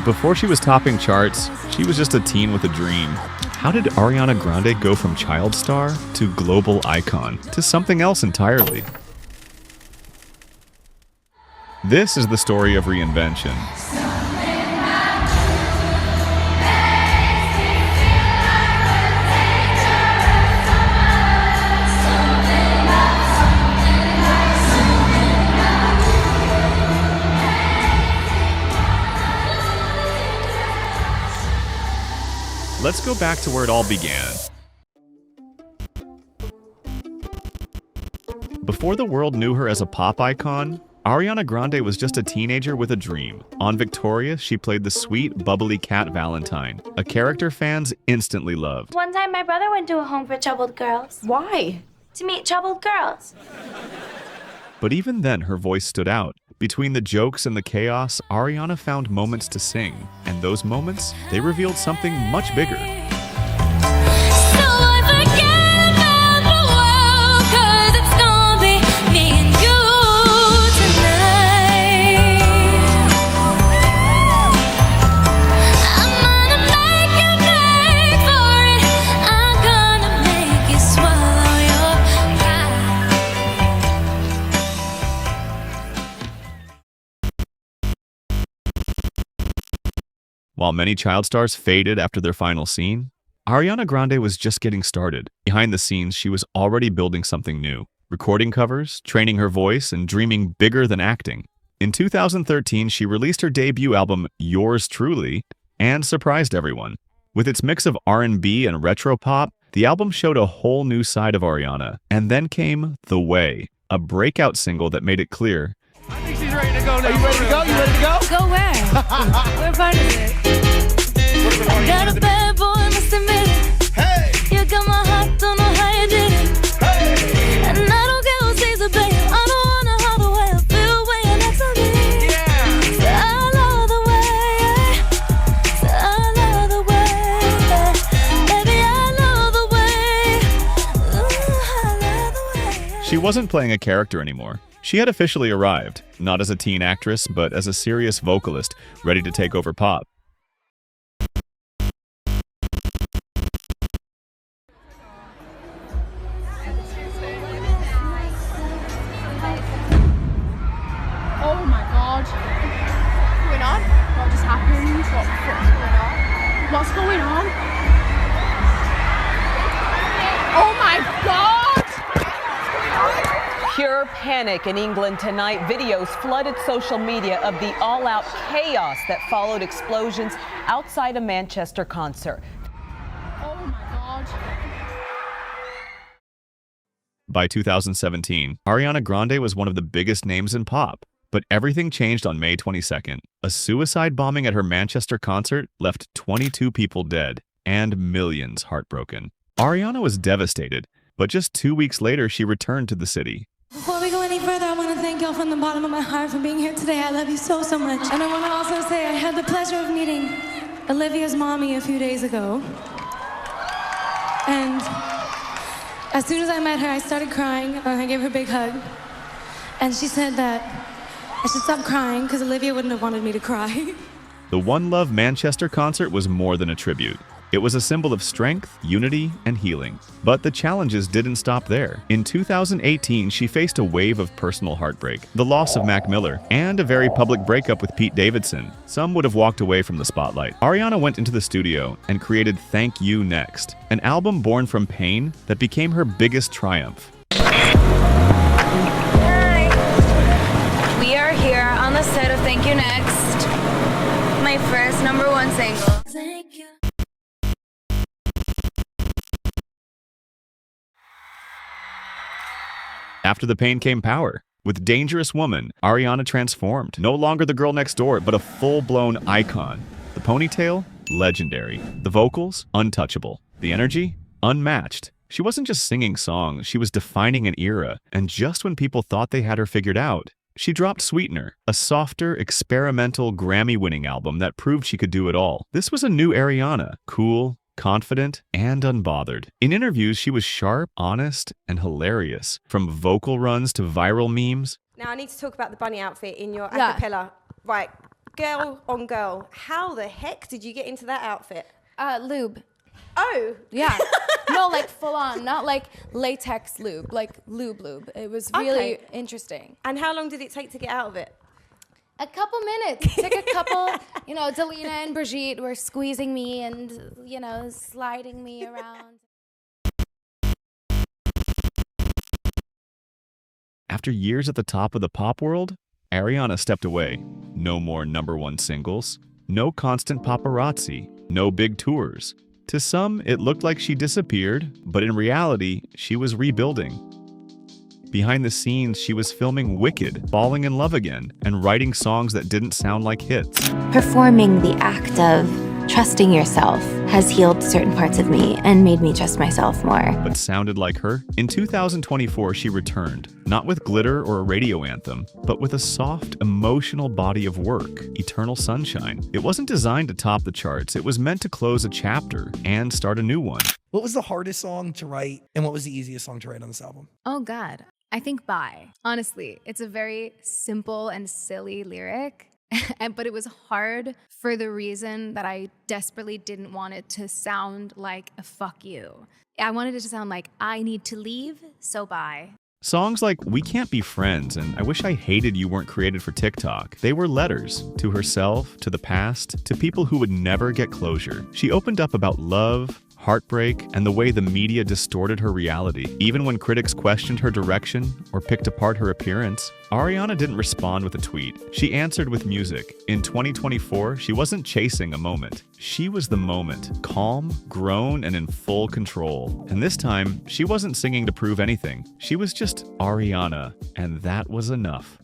Before she was topping charts, she was just a teen with a dream. How did Ariana Grande go from child star to global icon to something else entirely? This is the story of reinvention. Let's go back to where it all began. Before the world knew her as a pop icon, Ariana Grande was just a teenager with a dream. On Victoria, she played the sweet, bubbly Cat Valentine, a character fans instantly loved. One time my brother went to a home for troubled girls. Why? To meet troubled girls. But even then, her voice stood out. Between the jokes and the chaos, Ariana found moments to sing. And those moments, they revealed something much bigger. While many child stars faded after their final scene, Ariana Grande was just getting started. Behind the scenes, she was already building something new, recording covers, training her voice, and dreaming bigger than acting. In 2013, she released her debut album, Yours Truly, and surprised everyone. With its mix of R&B and retro pop, the album showed a whole new side of Ariana. And then came The Way, a breakout single that made it clear. I think she's ready to go now. Are you ready to go? You ready to go? Go where? Where part is it? Got a bad boy, must admit it. Hey! You got my heart, don't know how you did it. Hey! And I don't care who sees the babe. I don't wanna hide the way I feel when you're next to me. Yeah! So I love the way, so I love the way, baby, I love the way. Ooh, I love the way. She wasn't playing a character anymore. She had officially arrived, not as a teen actress, but as a serious vocalist, ready to take over pop. Oh my god. What's going on? What just happened? What's going on? Oh my god! Pure panic in England tonight. Videos flooded social media of the all-out chaos that followed explosions outside a Manchester concert. Oh my god. By 2017, Ariana Grande was one of the biggest names in pop. But everything changed on May 22nd. A suicide bombing at her Manchester concert left 22 people dead and millions heartbroken. Ariana was devastated, but just 2 weeks later, she returned to the city. Before we go any further, I want to thank y'all from the bottom of my heart for being here today. I love you so, so much. And I want to also say I had the pleasure of meeting Olivia's mommy a few days ago. And as soon as I met her, I started crying. I gave her a big hug. And she said that I should stop crying because Olivia wouldn't have wanted me to cry. The One Love Manchester concert was more than a tribute. It was a symbol of strength, unity, and healing. But the challenges didn't stop there. In 2018, she faced a wave of personal heartbreak, the loss of Mac Miller, and a very public breakup with Pete Davidson. Some would have walked away from the spotlight. Ariana went into the studio and created Thank You Next, an album born from pain that became her biggest triumph. We are here on the set of Thank You Next, my first #1 single. Thank you. After the pain came power. With Dangerous Woman, Ariana transformed. No longer the girl next door, but a full-blown icon. The ponytail? Legendary. The vocals? Untouchable. The energy? Unmatched. She wasn't just singing songs, she was defining an era. And just when people thought they had her figured out, she dropped Sweetener, a softer, experimental, Grammy-winning album that proved she could do it all. This was a new Ariana, cool, confident, and unbothered. In interviews, she was sharp, honest, and hilarious. From vocal runs to viral memes. Now I need to talk about the bunny outfit in your Yeah. acapella. Right, girl on girl. How the heck did you get into that outfit? Lube. Oh. Yeah. No, like full on, not like latex lube, like lube. It was really interesting. And how long did it take to get out of it? A couple minutes. Took a couple, Delina and Brigitte were squeezing me and, sliding me around. After years at the top of the pop world, Ariana stepped away. No more #1 singles, no constant paparazzi, no big tours. To some, it looked like she disappeared, but in reality, she was rebuilding. Behind the scenes, she was filming Wicked, falling in love again, and writing songs that didn't sound like hits. Performing the act of trusting yourself has healed certain parts of me and made me trust myself more. But sounded like her? In 2024, she returned, not with glitter or a radio anthem, but with a soft, emotional body of work, Eternal Sunshine. It wasn't designed to top the charts, it was meant to close a chapter and start a new one. What was the hardest song to write, and what was the easiest song to write on this album? Oh God, I think Bye. Honestly, it's a very simple and silly lyric, but it was hard for the reason that I desperately didn't want it to sound like a fuck you. I wanted it to sound like I need to leave, so bye. Songs like We Can't Be Friends and I Wish I Hated You weren't created for TikTok. They were letters to herself, to the past, to people who would never get closure. She opened up about love, heartbreak, and the way the media distorted her reality. Even when critics questioned her direction or picked apart her appearance, Ariana didn't respond with a tweet. She answered with music. In 2024, she wasn't chasing a moment. She was the moment, calm, grown, and in full control. And this time, she wasn't singing to prove anything. She was just Ariana, and that was enough.